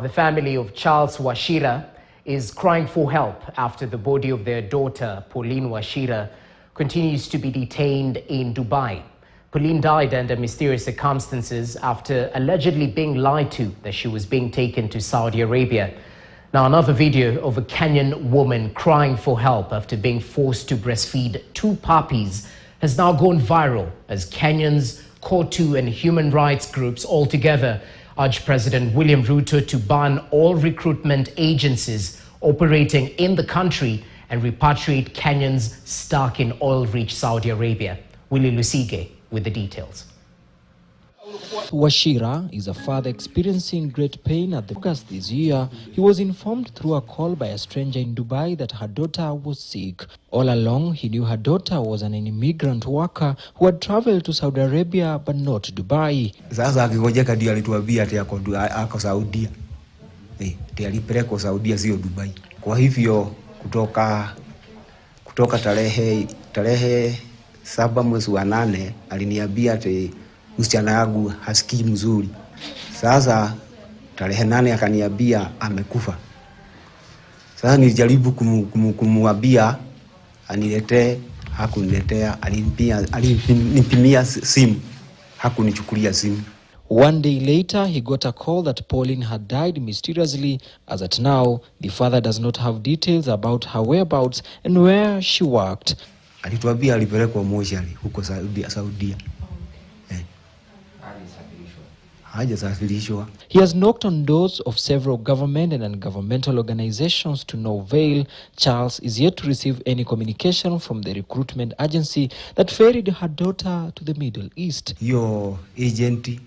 The family of Charles Wachira is crying for help after the body of their daughter, Pauline Wachira, continues to be detained in Dubai. Pauline died under mysterious circumstances after allegedly being lied to that she was being taken to Saudi Arabia. Now, another video of a Kenyan woman crying for help after being forced to breastfeed two puppies has now gone viral as Kenyans, COTU and human rights groups altogether urge President William Ruto to ban all recruitment agencies operating in the country and repatriate Kenyans stuck in oil-rich Saudi Arabia. Willie Lusige with the details. Wachira is a father experiencing great pain at the August this year. He was informed through a call by a stranger in Dubai that her daughter was sick. All along, he knew her daughter was an immigrant worker who had traveled to Saudi Arabia but not Dubai. Sasa akigojeka ndio alituambia ati ako Saudia. Ndio alipelekwa Saudia sio Dubai. Kwa hivyo kutoka tarehe 7 mwezi wa 8 aliniambia ati msichana yangu hasikii mzuri. Sasa tarehe 8 akaniambia amekufa. Sasa nilijaribu kumwambia aniletee, hakuniletea. Alinipimia simu, hakunichukulia simu. One day later, he got a call that Pauline had died mysteriously. As at now, the father does not have details about her whereabouts and where she worked. Alituambia alipelekwa mortuary huko Saudia. He has knocked on doors of several government and non-governmental organizations to no avail. Charles is yet to receive any communication from the recruitment agency that ferried her daughter to the Middle East. Yo agent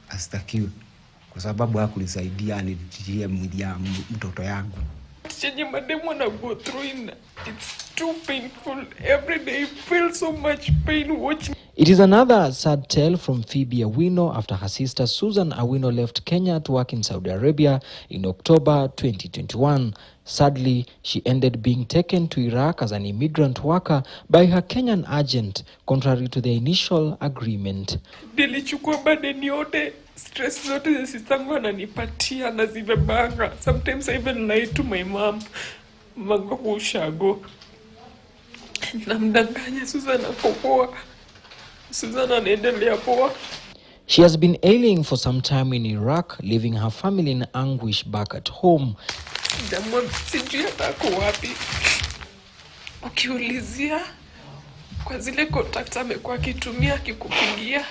astakiwe kwa sababu hakunisaidia anitilie mwili ya mtoto yangu. It's too painful. Every day I feel so much pain watching. It is another sad tale from Phoebe Awino after her sister Susan Awino left Kenya to work in Saudi Arabia in October 2021. Sadly, she ended being taken to Iraq as an immigrant worker by her Kenyan agent, contrary to the initial agreement. Nilichukua burden yote, stress zote za sistangu ananipatia na zimebanga. Sometimes I even lie to my mom. Manga kushago. Namdanganya Susan akopoa. Susan anaendelea poa. She has been ailing for some time in Iraq, leaving her family in anguish back at home. Sijui atako wapi. Ukiulizia kwa zile contacts amekuwa akitumia akikupigia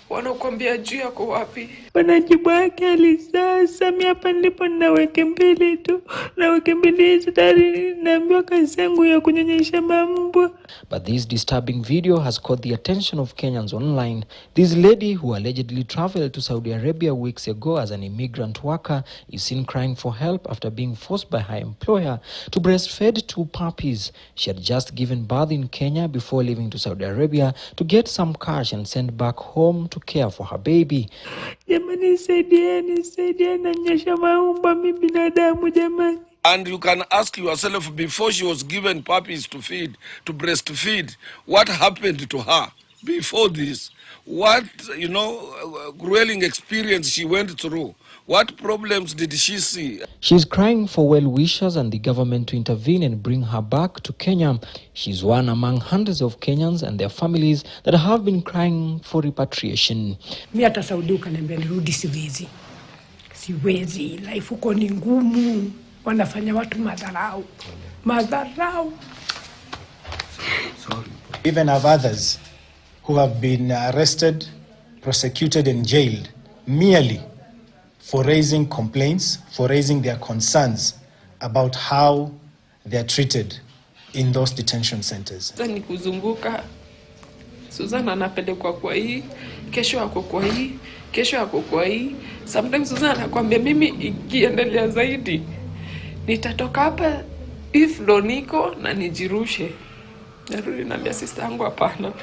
wanakuambia juu yako wapi. Wanajibu yake alisasa mimi hapa ndipo na wiki mbili tu. Na wiki mbili tayari naambiwa kazi yangu ya kunyonyesha mbwa. But this disturbing video has caught the attention of Kenyans online. This lady who allegedly traveled to Saudi Arabia weeks ago as an immigrant worker is seen crying for help after being forced by her employer to breastfeed two puppies. She had just given birth in Kenya before leaving to Saudi Arabia to get some cash and send back home to care for her baby. Jamani saidieni nanyesha maumba mimi binadamu jamani. And you can ask yourself, before she was given puppies to feed, to breastfeed, what happened to her before this? What, grueling experience she went through? What problems did she see? She's crying for well-wishers and the government to intervene and bring her back to Kenya. She's one among hundreds of Kenyans and their families that have been crying for repatriation. Mimi hata Saudi ukaniambia nirudi siwezi. Siwezi, life uko ni ngumu. Wanafanya watu madharau. Even have others who have been arrested, prosecuted and jailed merely for raising complaints, for raising their concerns about how they are treated in those detention centers. Ni kuzunguka. Susan anapelekwa kwa hii, kesho ako kwa hii, kesho ako kwa hii. Sometimes Susan anakuambia mimi ikiendelea zaidi nitatoka hapa if niko na nijirushe. Narudi na sister yangu hapana.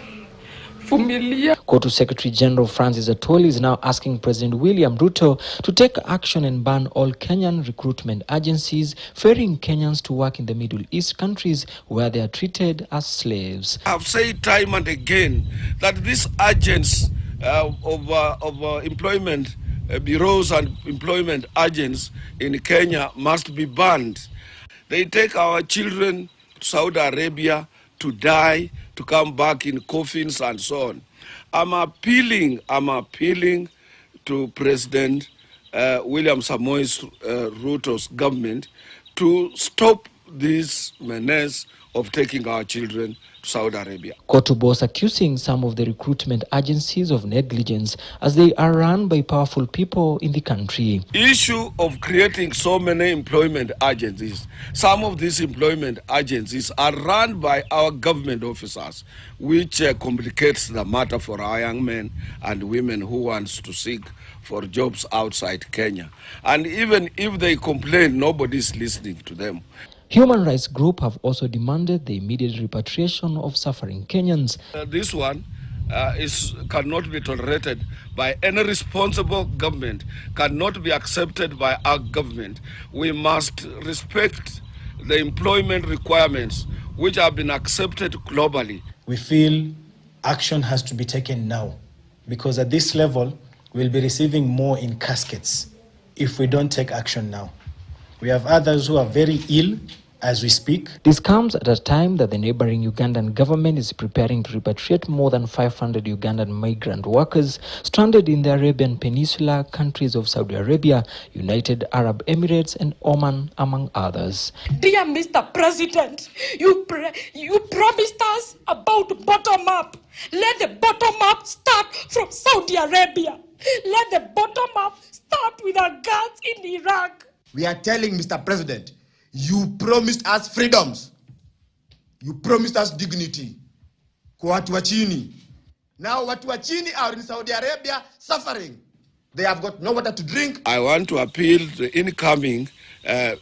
Vumilia. COTU Secretary General Francis Atwoli is now asking President William Ruto to take action and ban all Kenyan recruitment agencies ferrying Kenyans to work in the Middle East countries where they are treated as slaves. I've said time and again that these agents of employment bureaus and employment agents in Kenya must be banned. They take our children to Saudi Arabia to die, to come back in coffins and so on. I'm appealing to President William Samoei Ruto's government to stop this menace of taking our children to Saudi Arabia. Kotobos accusing some of the recruitment agencies of negligence as they are run by powerful people in the country. Issue of creating so many employment agencies. Some of these employment agencies are run by our government officers, which complicates the matter for our young men and women who wants to seek for jobs outside Kenya. And even if they complain, nobody is listening to them. Human rights groups have also demanded the immediate repatriation of suffering Kenyans. This one cannot be tolerated by any responsible government, cannot be accepted by our government. We must respect the employment requirements which have been accepted globally. We feel action has to be taken now, because at this level, we'll be receiving more in caskets if we don't take action now. We have others who are very ill as we speak. This comes at a time that the neighboring Ugandan government is preparing to repatriate more than 500 Ugandan migrant workers stranded in the Arabian Peninsula, countries of Saudi Arabia, United Arab Emirates and Oman, among others. Dear Mr. President, you promised us about bottom up. Let the bottom up start from Saudi Arabia. Let the bottom up start with our girls in Iraq. We are telling Mr. President, you promised us freedoms. You promised us dignity. Kwa watu wa chini. Now watu wa chini are in Saudi Arabia suffering. They have got no water to drink. I want to appeal to the incoming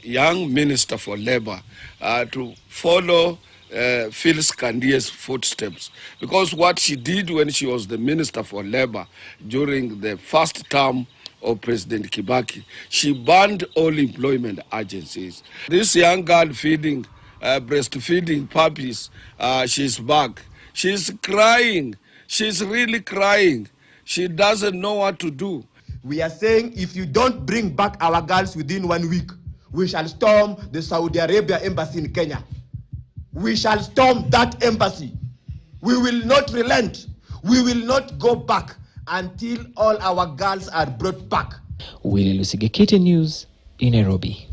young Minister for Labor to follow Phyllis Kandie's footsteps, because what she did when she was the Minister for Labor during the first term of President Kibaki, she banned all employment agencies. This young girl breastfeeding puppies, she's back. She's crying. She's really crying. She doesn't know what to do. We are saying if you don't bring back our girls within 1 week, we shall storm the Saudi Arabia embassy in Kenya. We shall storm that embassy. We will not relent. We will not go back until all our girls are brought back. Willy Lusigekite News in Nairobi.